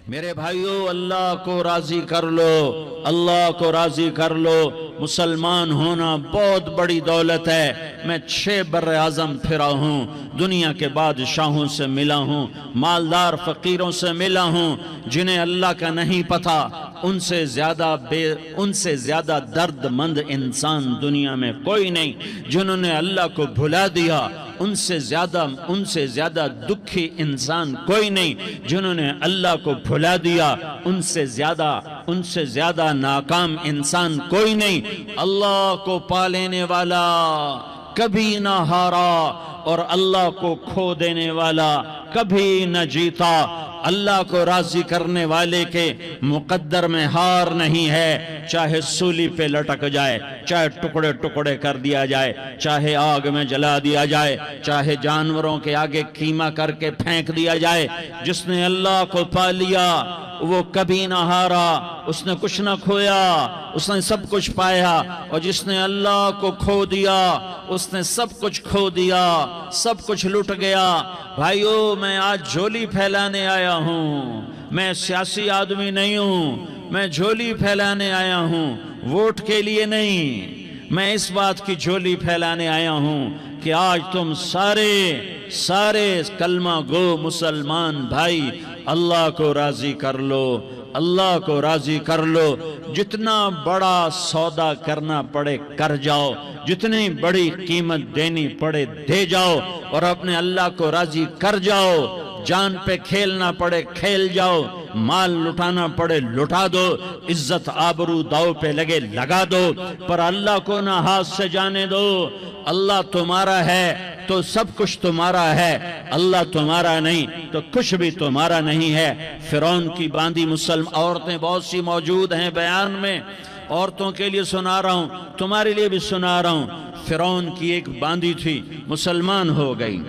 میرے بھائیو، اللہ کو راضی کر لو، اللہ کو راضی کر لو۔ مسلمان ہونا بہت بڑی دولت ہے۔ میں 6 بر اعظم پھرا ہوں، دنیا کے بادشاہوں سے ملا ہوں، مالدار فقیروں سے ملا ہوں، جنہیں اللہ کا نہیں پتہ۔ ان سے زیادہ درد مند انسان دنیا میں کوئی نہیں۔ جنہوں نے اللہ کو بھلا دیا، ان سے زیادہ دکھی انسان کوئی نہیں۔ جنہوں نے اللہ کو بھلا دیا، ان سے زیادہ ناکام انسان کوئی نہیں۔ اللہ کو پا لینے والا کبھی نہ ہارا، اور اللہ کو کھو دینے والا کبھی نہ جیتا۔ اللہ کو راضی کرنے والے کے مقدر میں ہار نہیں ہے، چاہے سولی پہ لٹک جائے، چاہے ٹکڑے ٹکڑے کر دیا جائے، چاہے آگ میں جلا دیا جائے، چاہے جانوروں کے آگے قیمہ کر کے پھینک دیا جائے۔ جس نے اللہ کو پا لیا وہ کبھی نہ ہارا، اس نے کچھ نہ کھویا، اس نے سب کچھ پایا۔ اور جس نے اللہ کو کھو دیا، اس نے سب کچھ کھو دیا، سب کچھ لٹ گیا۔ بھائیو، میں آج جھولی پھیلانے آیا ہوں، میں سیاسی آدمی نہیں ہوں، میں جھولی پھیلانے آیا ہوں، ووٹ کے لیے نہیں۔ میں اس بات کی جھولی پھیلانے آیا ہوں کہ آج تم سارے کلمہ گو مسلمان بھائی اللہ کو راضی کر لو، اللہ کو راضی کر لو۔ جتنا بڑا سودا کرنا پڑے کر جاؤ، جتنی بڑی قیمت دینی پڑے دے جاؤ، اور اپنے اللہ کو راضی کر جاؤ۔ جان پہ کھیلنا پڑے کھیل جاؤ، مال لٹانا پڑے لٹا دو، عزت آبرو داؤ پہ لگے لگا دو، پر اللہ کو نہ ہاتھ سے جانے دو۔ اللہ تمہارا ہے تو سب کچھ تمہارا ہے، اللہ تمہارا نہیں تو کچھ بھی تمہارا نہیں ہے۔ فرعون کی باندھی مسلم عورتیں بہت سی موجود ہیں بیان میں، عورتوں کے لیے سنا رہا ہوں، تمہارے لیے بھی سنا رہا ہوں۔ فرعون کی ایک باندھی تھی، مسلمان ہو گئی۔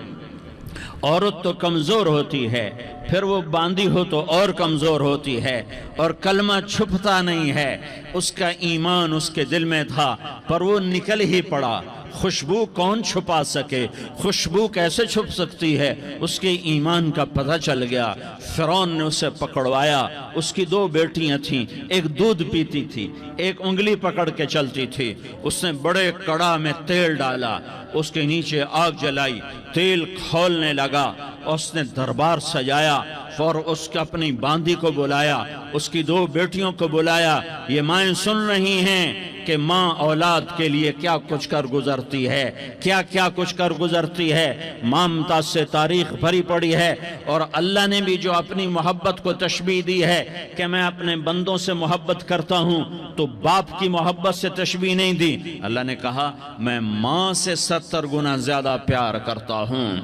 عورت تو کمزور ہوتی ہے، پھر وہ باندھی ہو تو اور کمزور ہوتی ہے، اور کلمہ چھپتا نہیں ہے۔ اس کا ایمان اس کے دل میں تھا، پر وہ نکل ہی پڑا۔ خوشبو کون چھپا سکے؟ خوشبو کیسے چھپ سکتی ہے؟ اس کے ایمان کا پتہ چل گیا۔ فرعون نے اسے پکڑوایا۔ اس کی 2 بیٹیاں تھیں، ایک دودھ پیتی تھی، ایک انگلی پکڑ کے چلتی تھی۔ اس نے بڑے کڑا میں تیل ڈالا، اس کے نیچے آگ جلائی، تیل کھولنے لگا، اس نے دربار سجایا، اور اس کے اپنی باندھی کو بلایا، اس کی 2 بیٹیوں کو بلایا۔ یہ مائیں سن رہی ہیں کہ ماں اولاد کے لیے کیا کچھ کر گزرتی ہے، کیا کچھ کر گزرتی ہے۔ مامتا سے تاریخ بھری پڑی ہے، اور اللہ نے بھی جو اپنی محبت کو تشبیہ دی ہے کہ میں اپنے بندوں سے محبت کرتا ہوں، تو باپ کی محبت سے تشبیہ نہیں دی۔ اللہ نے کہا میں ماں سے 70 گنا زیادہ پیار کرتا ہوں۔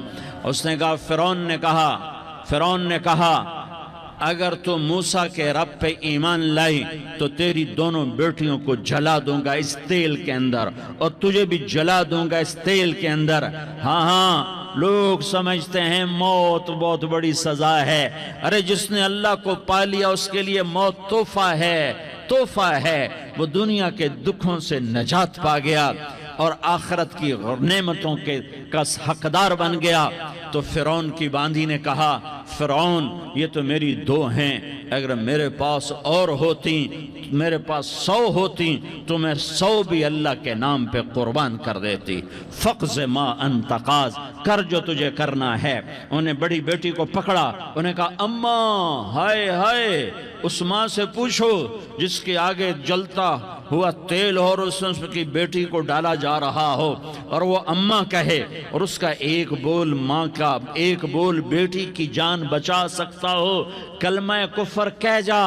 اس نے کہا، فرعون نے کہا اگر تو موسیٰ کے رب پہ ایمان لائی تو تیری دونوں بیٹیوں کو جلا دوں گا اس تیل کے اندر، اور تجھے بھی جلا دوں گا اس تیل کے اندر۔ ہاں لوگ سمجھتے ہیں موت بہت بڑی سزا ہے۔ ارے جس نے اللہ کو پا لیا اس کے لیے موت تحفہ ہے۔ وہ دنیا کے دکھوں سے نجات پا گیا اور آخرت کی نعمتوں کا حقدار بن گیا۔ تو فرعون کی باندھی نے کہا، فرعون یہ تو میری 2 ہیں، اگر میرے پاس اور ہوتی، میرے پاس 100 ہوتی تو میں 100 بھی اللہ کے نام پہ قربان کر دیتی۔ فقض ما انت قاض، کر جو تجھے کرنا ہے۔ انہیں بڑی بیٹی کو پکڑا، انہیں کہا اماں ہائے اس ماں سے پوچھو جس کے آگے جلتا ہوا تیل اور اس کی بیٹی کو ڈالا جا رہا ہو، اور وہ اماں کہے، اور اس کا ایک بول ماں کا، ایک بول بیٹی کی جان بچا سکتا ہو۔ کلمہ کفر کہہ جا،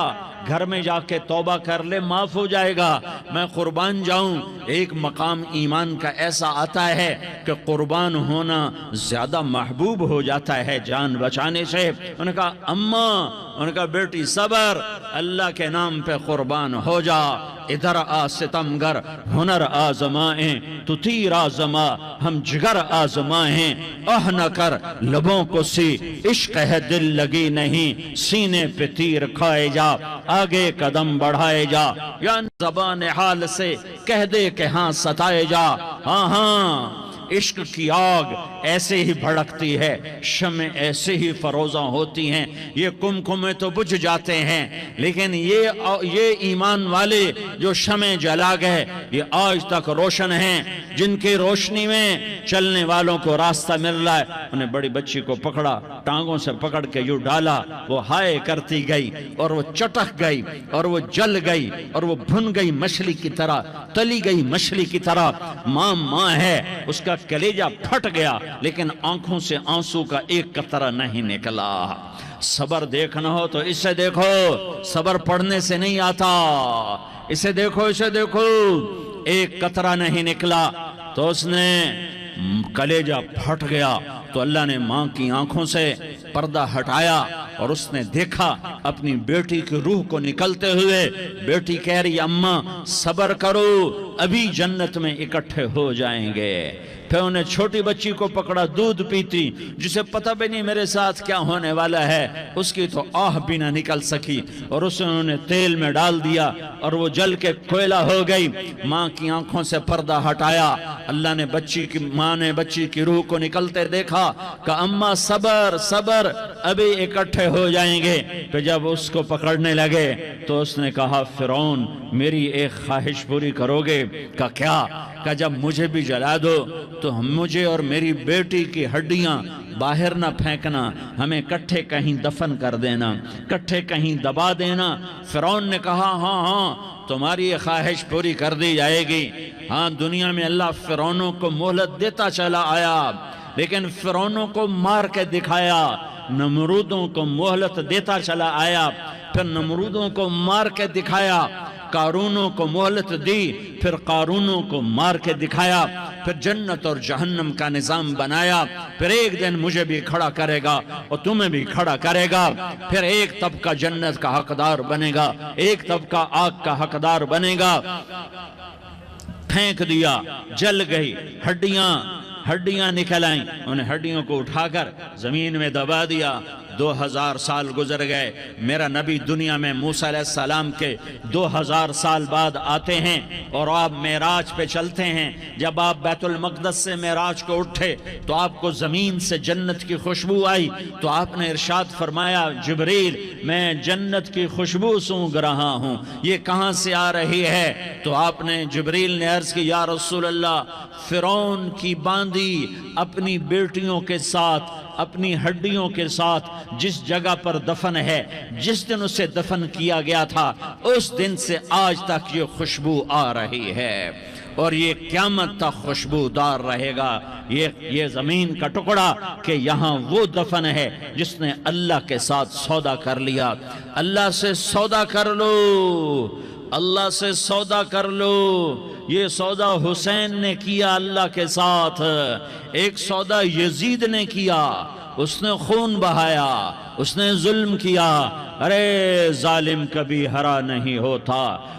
گھر میں جا کے توبہ کر لے، معاف ہو جائے گا۔ میں قربان جاؤں۔ ایک مقام ایمان کا ایسا آتا ہے کہ قربان ہونا زیادہ محبوب ہو جاتا ہے جان بچانے سے۔ انہوں نے کہا اماں، انہوں نے کہا بیٹی صبر، اللہ کے نام پہ قربان ہو جا۔ ادھر آ ستمگر، ہنر آزمائیں تو تیر آزما، ہم جگر آزمائیں اہ نہ کر لبوں کو سی، عشق ہے دل لگی نہیں، سینے پہ تیر کھائے جا، آگے قدم بڑھائے جا، یا زبان حال سے کہہ دے کہ ہاں ستائے جا۔ ہاں عشق کی آگ ایسے ہی بھڑکتی ہے، شمع ایسے ہی فروزاں ہوتی ہیں، یہ کمکمے تو بجھ جاتے ہیں، لیکن یہ ایمان والے جو شمع جلا گئے یہ آج تک روشن ہیں، جن کی روشنی میں چلنے والوں کو راستہ مل رہا ہے۔ انہیں بڑی بچی کو پکڑا، ٹانگوں سے پکڑ کے یوں ڈالا، وہ ہائے کرتی گئی اور وہ چٹک گئی اور وہ جل گئی اور وہ بھن گئی مچھلی کی طرح، تلی گئی مچھلی کی طرح۔ ماں ہے، اس کا کلیجہ پھٹ گیا لیکن آنکھوں سے آنسو کا ایک قطرہ نہیں نکلا۔ صبر دیکھنا ہو تو اسے دیکھو، صبر پڑھنے سے نہیں آتا، اسے دیکھو، اسے دیکھو۔ ایک قطرہ نہیں نکلا تو اس نے کلیجہ پھٹ گیا، تو اللہ نے ماں کی آنکھوں سے پردہ ہٹایا اور اس نے دیکھا اپنی بیٹی کی روح کو نکلتے ہوئے۔ بیٹی کہہ رہی اماں صبر کرو، ابھی جنت میں اکٹھے ہو جائیں گے۔ پھر انہیں چھوٹی بچی کو پکڑا، دودھ پیتی، جسے پتہ بھی نہیں میرے ساتھ کیا ہونے والا ہے، اس کی تو آہ بھی نہ نکل سکی، اور اسے انہوں نے تیل میں ڈال دیا اور وہ جل کے کوئلہ ہو گئی۔ ماں کی آنکھوں سے پردہ ہٹایا، اللہ نے ماں نے بچی کی روح کو نکلتے دیکھا، کہا اماں صبر صبر، ابھی اکٹھے ہو جائیں گے۔ پھر جب اس کو پکڑنے لگے تو اس نے کہا فرعون میری ایک خواہش پوری کرو گے؟ کہا کیا؟ کہا جب مجھے بھی جلا دو تو مجھے اور میری بیٹی کی ہڈیاں باہر نہ پھینکنا، ہمیں کٹھے کہیں دفن کر دینا، کٹھے کہیں دبا دینا۔ فرعون نے کہا ہاں تمہاری یہ خواہش پوری کر دی جائے گی۔ ہاں دنیا میں اللہ فرعونوں کو مہلت دیتا چلا آیا، لیکن فرعونوں کو مار کے دکھایا، نمرودوں کو مہلت دیتا چلا آیا، پھر نمرودوں کو مار کے دکھایا، قارونوں کو مہلت دی، پھر قارونوں کو مار کے دکھایا، پھر جنت اور جہنم کا نظام بنایا، پھر ایک دن مجھے بھی کھڑا کرے گا اور تمہیں بھی کھڑا کرے گا، پھر ایک طبقہ جنت کا حقدار بنے گا، ایک طبقہ آگ کا حقدار بنے گا۔ پھینک دیا، جل گئی، ہڈیاں نکل آئیں، انہیں ہڈیوں کو اٹھا کر زمین میں دبا دیا۔ 2000 سال گزر گئے، میرا نبی دنیا میں موسیٰ علیہ السلام کے 2000 سال بعد آتے ہیں اور آپ معراج پہ چلتے ہیں۔ جب آپ بیت المقدس سے معراج کو اٹھے تو آپ کو زمین سے جنت کی خوشبو آئی، تو آپ نے ارشاد فرمایا جبریل میں جنت کی خوشبو سونگ رہا ہوں، یہ کہاں سے آ رہی ہے؟ تو آپ نے جبریل نے عرض کی یا رسول اللہ فرعون کی باندی اپنی بیٹیوں کے ساتھ، اپنی ہڈیوں کے ساتھ جس جگہ پر دفن ہے، جس دن اسے دفن کیا گیا تھا اس دن سے آج تک یہ خوشبو آ رہی ہے، اور یہ قیامت تک خوشبودار رہے گا۔ یہ زمین کا ٹکڑا کہ یہاں وہ دفن ہے جس نے اللہ کے ساتھ سودا کر لیا۔ اللہ سے سودا کر لو، اللہ سے سودا کر لو۔ یہ سودا حسین نے کیا اللہ کے ساتھ، ایک سودا یزید نے کیا، اس نے خون بہایا، اس نے ظلم کیا۔ ارے ظالم کبھی ہرا نہیں ہوتا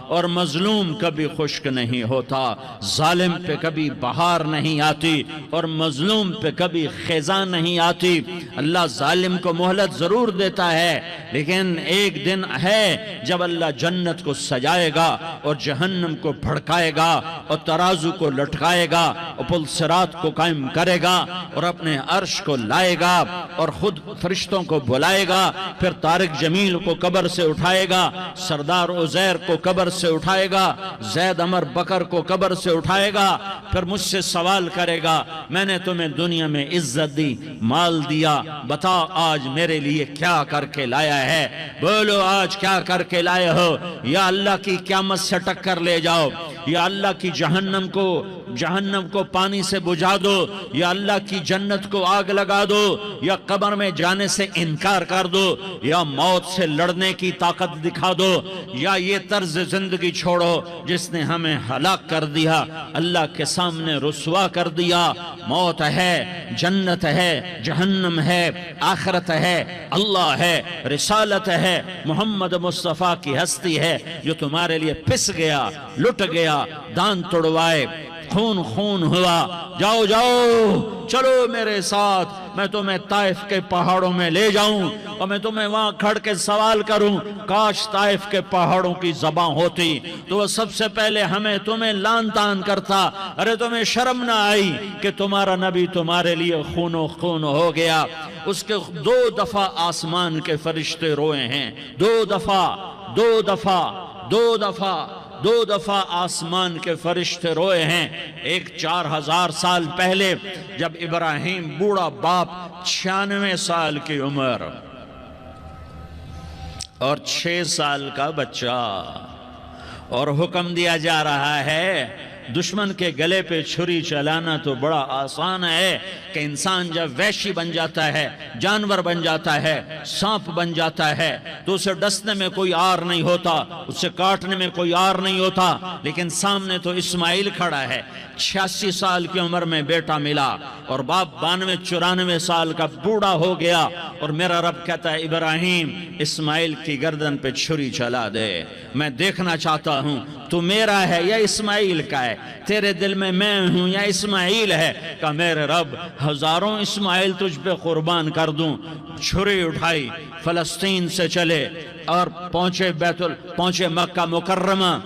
اور مظلوم کبھی خشک نہیں ہوتا، ظالم پہ کبھی بہار نہیں آتی اور مظلوم پہ کبھی خزاں نہیں آتی۔ اللہ ظالم کو مہلت ضرور دیتا ہے، لیکن ایک دن ہے جب اللہ جنت کو سجائے گا اور جہنم کو بھڑکائے گا اور ترازو کو لٹکائے گا اور پل صراط کو قائم کرے گا اور اپنے عرش کو لائے گا اور خود فرشتوں کو بلائے گا، پھر طارق جمیل کو قبر سے اٹھائے گا، سردار عزیر کو قبر سے اٹھائے گا، زید عمر بکر کو قبر سے اٹھائے گا، پھر مجھ سے سوال کرے گا میں نے تمہیں دنیا میں عزت دی، مال دیا، بتا آج میرے لیے کیا کر کے لایا ہے؟ بولو آج کیا کر کے لائے ہو؟ یا اللہ کی قیامت سے ٹکر لے جاؤ، یا اللہ کی جہنم کو پانی سے بجھا دو، یا اللہ کی جنت کو آگ لگا دو، یا قبر میں جانے سے انکار کر دو، یا موت سے لڑنے کی طاقت دکھا دو، یا یہ طرز زندگی چھوڑو جس نے ہمیں ہلاک کر دیا، اللہ کے سامنے رسوا کر دیا۔ موت ہے، جنت ہے، جہنم ہے، آخرت ہے، اللہ ہے، رسالت ہے، محمد مصطفیٰ کی ہستی ہے جو تمہارے لیے پس گیا، لٹ گیا، دان توڑوائے، خون خون ہوا، جاؤ جاؤ چلو میرے ساتھ، میں تمہیں طائف کے پہاڑوں میں لے جاؤں اور میں تمہیں وہاں کھڑ کے سوال کروں، کاش طائف کے پہاڑوں کی زبان ہوتی تو وہ سب سے پہلے ہمیں تمہیں لان تان کرتا، ارے تمہیں شرم نہ آئی کہ تمہارا نبی تمہارے لیے خون و خون ہو گیا۔ اس کے 2 دفعہ آسمان کے فرشتے روئے ہیں، 2 دفعہ آسمان کے فرشتے روئے ہیں۔ ایک 4000 سال پہلے جب ابراہیم بوڑھا باپ 96 سال کی عمر اور 6 سال کا بچہ، اور حکم دیا جا رہا ہے دشمن کے گلے پہ چھری چلانا تو بڑا آسان ہے کہ انسان جب وحشی بن جاتا ہے، جانور بن جاتا ہے، سانپ بن جاتا ہے تو اسے ڈسنے میں کوئی آر نہیں ہوتا، اسے کاٹنے میں کوئی آر نہیں ہوتا، لیکن سامنے تو اسماعیل کھڑا ہے، 86 سال کی عمر میں بیٹا ملا اور باپ 92-94 سال کا بوڑھا ہو گیا، اور میرا رب کہتا ہے ابراہیم اسماعیل کی گردن پہ چھری چلا دے، میں دیکھنا چاہتا ہوں تو میرا ہے یا اسماعیل کا ہے، تیرے دل میں ہوں یا اسماعیل ہے؟ کہ میرے رب ہزاروں اسماعیل تجھ پہ قربان کر دوں۔ چھری اٹھائی، فلسطین سے چلے اور پہنچے مکہ مکرمہ،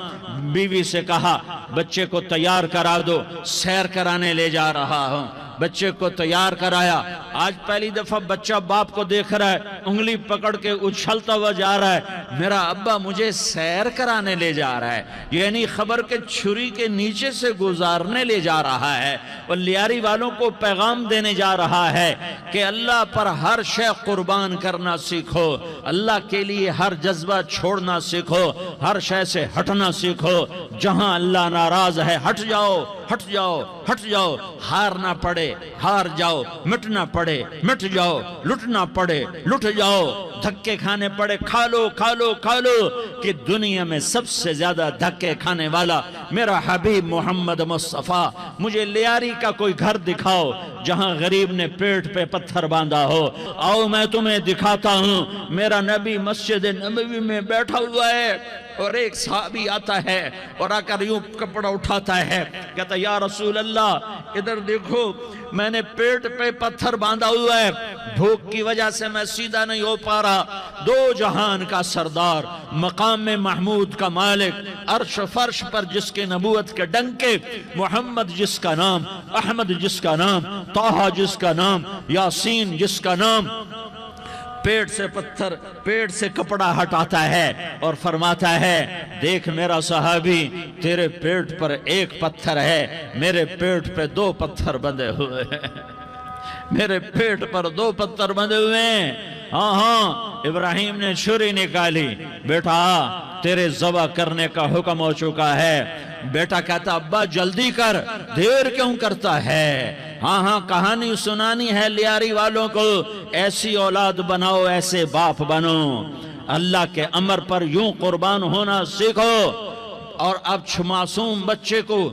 بیوی سے کہا بچے کو تیار کرا دو، سیر کرانے لے جا رہا ہوں، بچے کو تیار کرایا۔ آج پہلی دفعہ بچہ باپ کو دیکھ رہا ہے، انگلی پکڑ کے اچھلتا ہوا جا رہا ہے، میرا ابا مجھے سیر کرانے لے جا رہا ہے، یعنی خبر کے چھری کے نیچے سے گزارنے لے جا رہا ہے، اور لیاری والوں کو پیغام دینے جا رہا ہے کہ اللہ پر ہر شے قربان کرنا سیکھو، اللہ کے لیے ہر جذبہ چھوڑنا سیکھو، ہر شے سے ہٹنا سیکھو، جہاں اللہ ناراض ہے ہٹ جاؤ، ہٹ جاؤ، ہٹ جاؤ، ہار نہ پڑے ہار جاؤ، مٹنا پڑے مٹ جاؤ، لٹنا پڑے لٹ جاؤ، دھکے کھانے پڑے کھا لو کھا لو کھا لو، کہ دنیا میں سب سے زیادہ دھکے کھانے والا میرا حبیب محمد مصطفیٰ۔ مجھے لیاری کا کوئی گھر دکھاؤ جہاں غریب نے پیٹ پہ پتھر باندھا ہو، آؤ میں تمہیں دکھاتا ہوں، میرا نبی مسجد نبوی میں بیٹھا ہوا ہے اور ایک صحابی آتا ہے اور آ کر یوں کپڑا اٹھاتا ہے، کہتا یا رسول اللہ ادھر دیکھو، میں نے پیٹ پہ پتھر باندھا ہوا ہے، بھوک کی وجہ سے میں سیدھا نہیں ہو پا رہا، 2 جہان کا سردار، مقام محمود کا مالک، عرش فرش پر جس کے نبوت کے ڈنکے، محمد جس کا نام، احمد جس کا نام، طٰہٰ جس کا نام، یاسین جس کا نام، پیٹ سے کپڑا ہٹاتا ہے اور فرماتا ہے دیکھ میرا صحابی، تیرے پیٹ پر 1 پتھر ہے، میرے پیٹ پہ 2 پتھر بندھے ہوئے ہیں، میرے پیٹ پر 2 پتھر بندھے ہوئے ہیں۔ ہاں ابراہیم نے چھری نکالی، بیٹا تیرے ذبح کرنے کا حکم ہو چکا ہے۔ بیٹا کہتا ابا جلدی کر، دیر کیوں کرتا ہے؟ ہاں کہانی سنانی ہے لیاری والوں کو، ایسی اولاد بناؤ، ایسے باپ بنو، اللہ کے امر پر یوں قربان ہونا سیکھو۔ اور اب معصوم بچے کو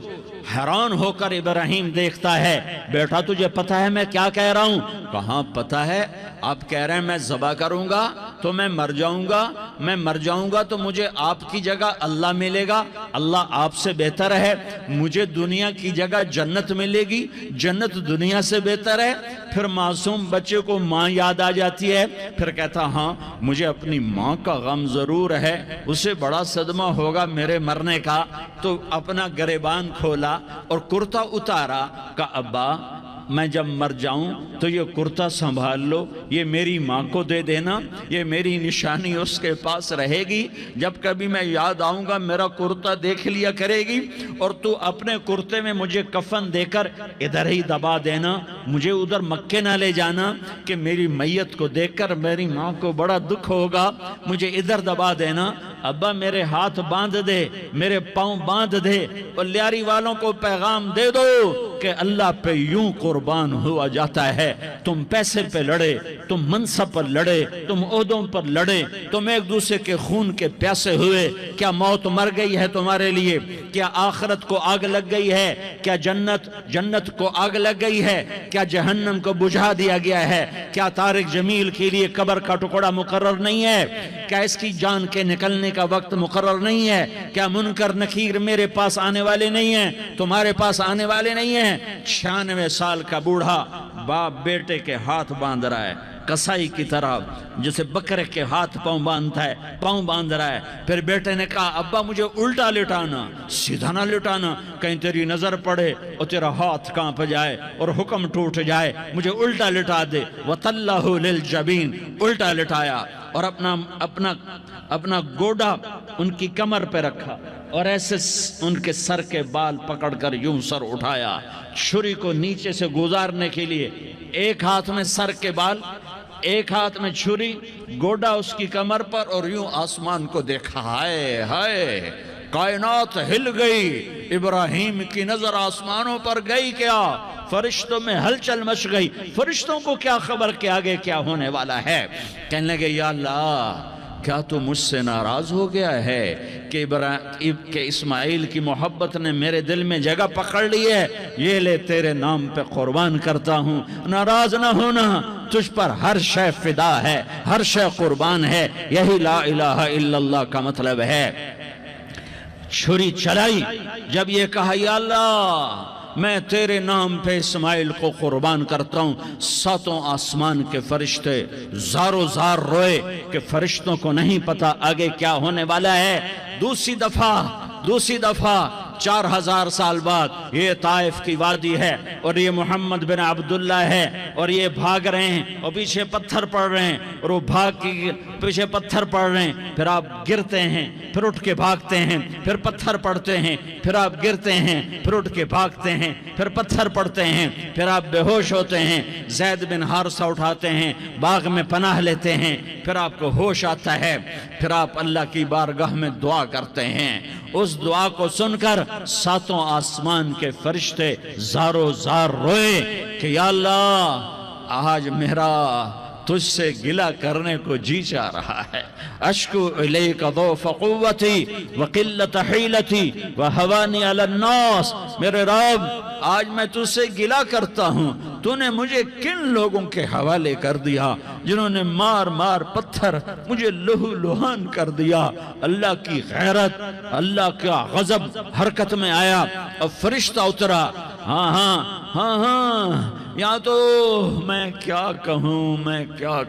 حیران ہو کر ابراہیم دیکھتا ہے، بیٹا تجھے پتہ ہے میں کیا کہہ رہا ہوں؟ کہاں پتہ ہے، آپ کہہ رہے ہیں میں ذبح کروں گا تو میں مر جاؤں گا، میں مر جاؤں گا تو مجھے آپ کی جگہ اللہ ملے گا، اللہ آپ سے بہتر ہے، مجھے دنیا کی جگہ جنت ملے گی، جنت دنیا سے بہتر ہے۔ پھر معصوم بچے کو ماں یاد آ جاتی ہے، پھر کہتا ہاں مجھے اپنی ماں کا غم ضرور ہے، اسے بڑا صدمہ ہوگا میرے مرنے کا، تو اپنا گریبان کھولا اور کرتا اتارا، کہ ابا میں جب مر جاؤں تو یہ کرتا سنبھال لو، یہ میری ماں کو دے دینا، یہ میری نشانی اس کے پاس رہے گی، جب کبھی میں یاد آؤں گا میرا کرتا دیکھ لیا کرے گی، اور تو اپنے کرتے میں مجھے کفن دے کر ادھر ہی دبا دینا، مجھے ادھر مکے نہ لے جانا کہ میری میت کو دیکھ کر میری ماں کو بڑا دکھ ہوگا، مجھے ادھر دبا دینا۔ ابا میرے ہاتھ باندھ دے، میرے پاؤں باندھ دے، اور لیاری والوں کو پیغام دے دو کہ اللہ پہ یوں قربان ہوا جاتا ہے۔ تم پیسے پہ لڑے، تم منصب پر لڑے، تم عہدوں پر لڑے، تم ایک دوسرے کے خون کے پیاسے ہوئے، کیا موت مر گئی ہے تمہارے لیے؟ کیا آخرت کو آگ لگ گئی ہے؟ کیا جنت کو آگ لگ گئی ہے؟ کیا جہنم کو بجھا دیا گیا ہے؟ کیا طارق جمیل کے لیے قبر کا ٹکڑا مقرر نہیں ہے؟ کیا اس کی جان کے نکلنے کا وقت مقرر نہیں ہے؟ کیا منکر نکیر میرے پاس آنے والے نہیں ہیں، تمہارے پاس آنے والے نہیں ہیں؟ 96 سال کا بوڑھا باپ بیٹے کے ہاتھ باندھ رہا ہے کسائی کی طرح، جسے بکرے کے ہاتھ پاؤں باندھتا ہے، پاؤں باندھ رہا ہے۔ پھر بیٹے نے کہا ابا مجھے الٹا لٹانا، سیدھا نہ لٹانا، کہیں تیری نظر پڑے اور تیرا ہاتھ کانپ جائے اور حکم ٹوٹ جائے، مجھے الٹا لٹا دے۔ وَطَلَّهُ لِلْجَبِينَ، الٹا لٹایا اور اپنا گوڈا ان کی کمر پہ رکھا اور ایسے ان کے سر کے بال پکڑ کر یوں سر اٹھایا، چھری کو نیچے سے گزارنے کے لیے، ایک ہاتھ میں سر کے بال، ایک ہاتھ میں چھری، گوڈا اس کی کمر پر، اور یوں آسمان کو دیکھا۔ ہائے ہائے، کائنات ہل گئی، ابراہیم کی نظر آسمانوں پر گئی کیا؟ فرشتوں میں ہلچل مچ گئی۔ فرشتوں کو کیا خبر کہ آگے کیا ہونے والا ہے؟ کہنے لگے یا اللہ، کیا تو مجھ سے ناراض ہو گیا ہے کہ اسماعیل کی محبت نے میرے دل میں جگہ پکڑ لی ہے؟ یہ لے تیرے نام پہ قربان کرتا ہوں، ناراض نہ ہونا، تجھ پر ہر شے فدا ہے، ہر شے قربان ہے۔ یہی لا الہ الا اللہ کا مطلب ہے۔ چھری چلائی، جب یہ کہا یا اللہ میں تیرے نام پہ اسماعیل کو قربان کرتا ہوں، 7 آسمان کے فرشتے زارو زار روئے کہ فرشتوں کو نہیں پتا آگے کیا ہونے والا ہے۔ دوسری دفعہ 4000 سال بعد یہ طائف کی وادی ہے اور یہ محمد بن عبداللہ ہے اور یہ بھاگ رہے ہیں اور پیچھے پتھر پڑ رہے ہیں، اور وہ بھاگ کے پیچھے پتھر پڑ رہے ہیں، پھر آپ گرتے ہیں، پھر اٹھ کے بھاگتے ہیں، پھر پتھر پڑتے ہیں، پھر آپ گرتے ہیں، پھر اٹھ کے بھاگتے ہیں، پھر پتھر پڑتے ہیں، پھر آپ بے ہوش ہوتے ہیں، زید بن حارثہ اٹھاتے ہیں، باغ میں پناہ لیتے ہیں، پھر آپ کو ہوش آتا ہے، پھر آپ اللہ کی بارگاہ میں دعا کرتے ہیں۔ اس دعا کو سن کر 7 آسمان کے فرشتے زارو زار روئے کہ یا اللہ آج میرا تجھ سے گلہ کرنے کو جی چاہ رہا ہے۔ اشکو الیک ضعف قوتی وقلت حیلتی وہوانی علی الناس، میرے رب آج میں تجھ سے گلہ کرتا ہوں، تو نے مجھے کن لوگوں کے حوالے کر دیا جنہوں نے مار مار پتھر مجھے لہو لہان کر دیا۔ اللہ کی غیرت، اللہ کا غضب حرکت میں آیا اور فرشتہ اترا۔ ہاں یا تو میں کیا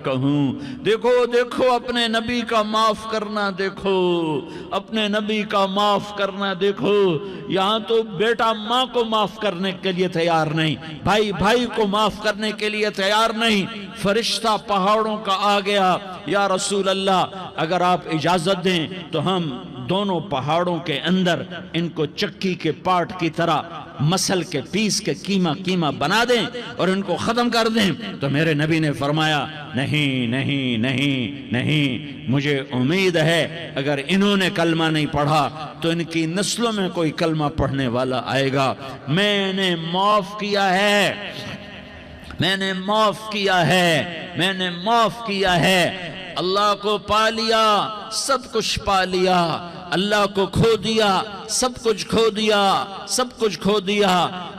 کہوں، دیکھو اپنے نبی کا معاف کرنا، دیکھو اپنے نبی کا معاف کرنا، دیکھو یہاں تو بیٹا ماں کو معاف کرنے کے لیے تیار نہیں، بھائی کو معاف کرنے کے لیے تیار نہیں۔ فرشتہ پہاڑوں کا آ گیا، یا رسول اللہ اگر آپ اجازت دیں تو ہم دونوں پہاڑوں کے اندر ان کو چکی کے پاٹ کی طرح مسل کے پیس کے کیما بنا دیں اور ان کو ختم کر دیں۔ تو میرے نبی نے فرمایا نہیں، مجھے امید ہے اگر انہوں نے کلمہ نہیں پڑھا تو ان کی نسلوں میں کوئی کلمہ پڑھنے والا آئے گا۔ میں نے معاف کیا ہے، اللہ کو پا لیا، سب کچھ پا لیا، اللہ کو کھو دیا، سب کچھ کھو دیا۔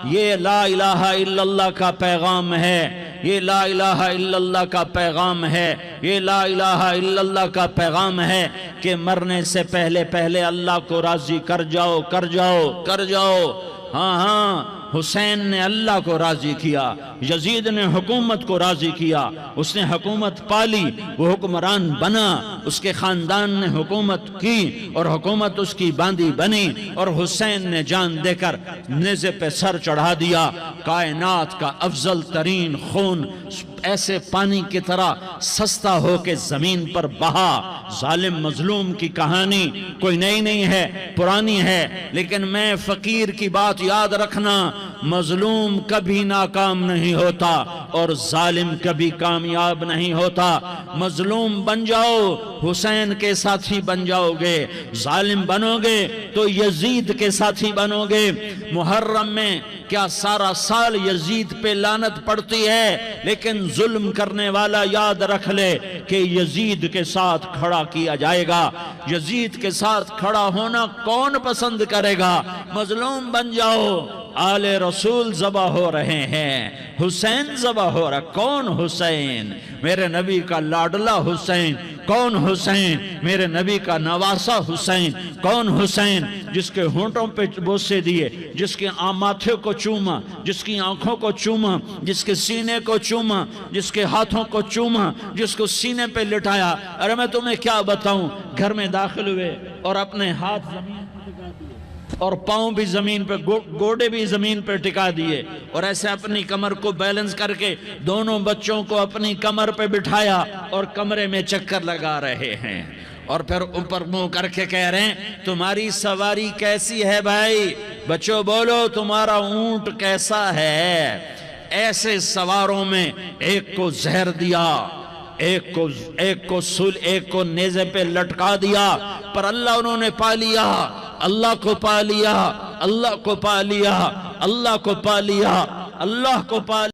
یہ لا الہ الا اللہ کا پیغام ہے، یہ لا الہ الا اللہ کا پیغام ہے، یہ لا الہ الا اللہ کا پیغام ہے کہ مرنے سے پہلے اللہ کو راضی کر جاؤ۔ ہاں حسین نے اللہ کو راضی کیا، یزید نے حکومت کو راضی کیا، اس نے حکومت پالی، وہ حکمران بنا، اس کے خاندان نے حکومت کی اور حکومت اس کی باندھی بنی، اور حسین نے جان دے کر نیزے پہ سر چڑھا دیا۔ کائنات کا افضل ترین خون ایسے پانی کی طرح سستا ہو کے زمین پر بہا۔ ظالم مظلوم کی کہانی کوئی نئی نہیں ہے، پرانی ہے، لیکن میں فقیر کی بات یاد رکھنا، مظلوم کبھی ناکام نہیں ہوتا اور ظالم کبھی کامیاب نہیں ہوتا۔ مظلوم بن جاؤ حسین کے ساتھی بن جاؤ گے، ظالم بنو گے تو یزید کے ساتھی بنو گے۔ محرم میں کیا سارا سال یزید پہ لعنت پڑتی ہے، لیکن ظلم کرنے والا یاد رکھ لے کہ یزید کے ساتھ کھڑا کیا جائے گا۔ یزید کے ساتھ کھڑا ہونا کون پسند کرے گا؟ مظلوم بن جاؤ، آل رسول ذبح ہو رہے ہیں، حسین ذبح ہو رہا۔ کون حسین؟ میرے نبی کا لاڈلا حسین۔ کون حسین؟ میرے نبی کا نواسا حسین۔ کون حسین؟ جس کے ہونٹوں پہ بوسے دیے، جس کے ماتھے کو چوما، جس کی آنکھوں کو چوما، جس کے سینے کو چوما، جس کے ہاتھوں کو چوما، جس کو سینے پہ لٹایا۔ ارے میں تمہیں کیا بتاؤں، گھر میں داخل ہوئے اور اپنے ہاتھ زمین پہ ٹکا دیے اور پاؤں بھی زمین پہ، گوڑے بھی زمین پہ ٹکا دیے، اور ایسے اپنی کمر کو بیلنس کر کے دونوں بچوں کو اپنی کمر پہ بٹھایا اور کمرے میں چکر لگا رہے ہیں، اور پھر اوپر منہ کر کے کہہ رہے ہیں تمہاری سواری کیسی ہے بھائی؟ بچوں بولو تمہارا اونٹ کیسا ہے؟ ایسے سواروں میں ایک کو زہر دیا، ایک کو نیزے پہ لٹکا دیا، پر اللہ انہوں نے پا لیا، اللہ کو پا لیا، اللہ کو پا لیا، اللہ کو پا لیا، اللہ کو پا لیا۔